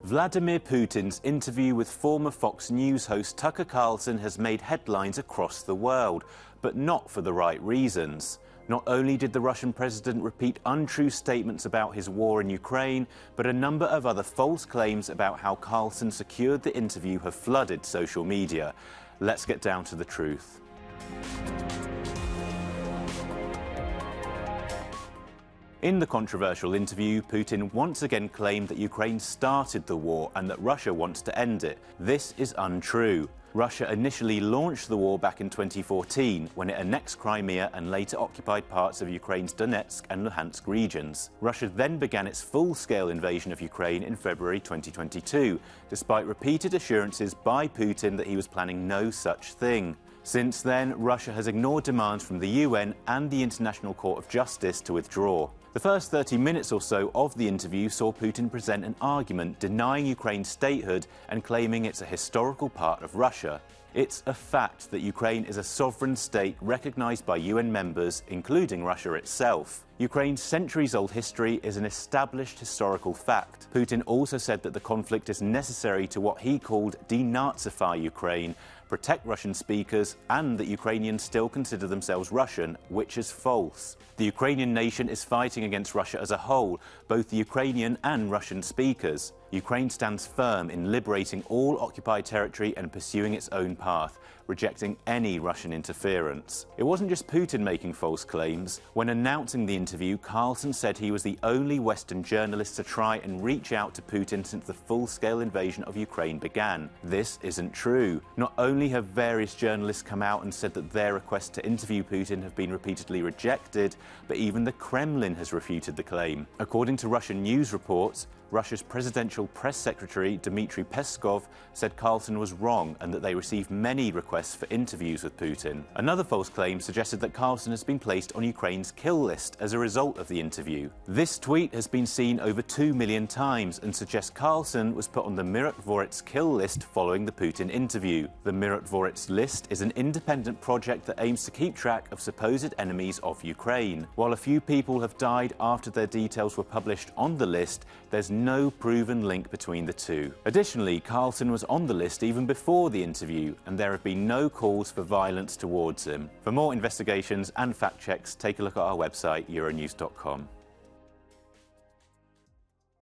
Vladimir Putin's interview with former Fox News host Tucker Carlson has made headlines across the world, but not for the right reasons. Not only did the Russian president repeat untrue statements about his war in Ukraine, but a number of other false claims about how Carlson secured the interview have flooded social media. Let's get down to the truth. In the controversial interview, Putin once again claimed that Ukraine started the war and that Russia wants to end it. This is untrue. Russia initially launched the war back in 2014 when it annexed Crimea and later occupied parts of Ukraine's Donetsk and Luhansk regions. Russia then began its full-scale invasion of Ukraine in February 2022, despite repeated assurances by Putin that he was planning no such thing. Since then, Russia has ignored demands from the UN and the International Court of Justice to withdraw. The first 30 minutes or so of the interview saw Putin present an argument denying Ukraine's statehood and claiming it's a historical part of Russia. It's a fact that Ukraine is a sovereign state recognized by UN members, including Russia itself. Ukraine's centuries-old history is an established historical fact. Putin also said that the conflict is necessary to what he called denazify Ukraine, protect Russian speakers, and that Ukrainians still consider themselves Russian, which is false. The Ukrainian nation is fighting against Russia as a whole, both the Ukrainian and Russian speakers. Ukraine stands firm in liberating all occupied territory and pursuing its own path, rejecting any Russian interference. It wasn't just Putin making false claims. When announcing the interview, Carlson said he was the only Western journalist to try and reach out to Putin since the full-scale invasion of Ukraine began. This isn't true. Not only have various journalists come out and said that their requests to interview Putin have been repeatedly rejected, but even the Kremlin has refuted the claim. According to Russian news reports, Russia's presidential press secretary, Dmitry Peskov, said Carlson was wrong and that they received many requests for interviews with Putin. Another false claim suggested that Carlson has been placed on Ukraine's kill list as a result of the interview. This tweet has been seen over 2 million times and suggests Carlson was put on the Mirotvorets kill list following the Putin interview. The Mirotvorets list is an independent project that aims to keep track of supposed enemies of Ukraine. While a few people have died after their details were published on the list, there's no proven link between the two. Additionally, Carlson was on the list even before the interview, and there have been no calls for violence towards him. For more investigations and fact checks, take a look at our website, euronews.com.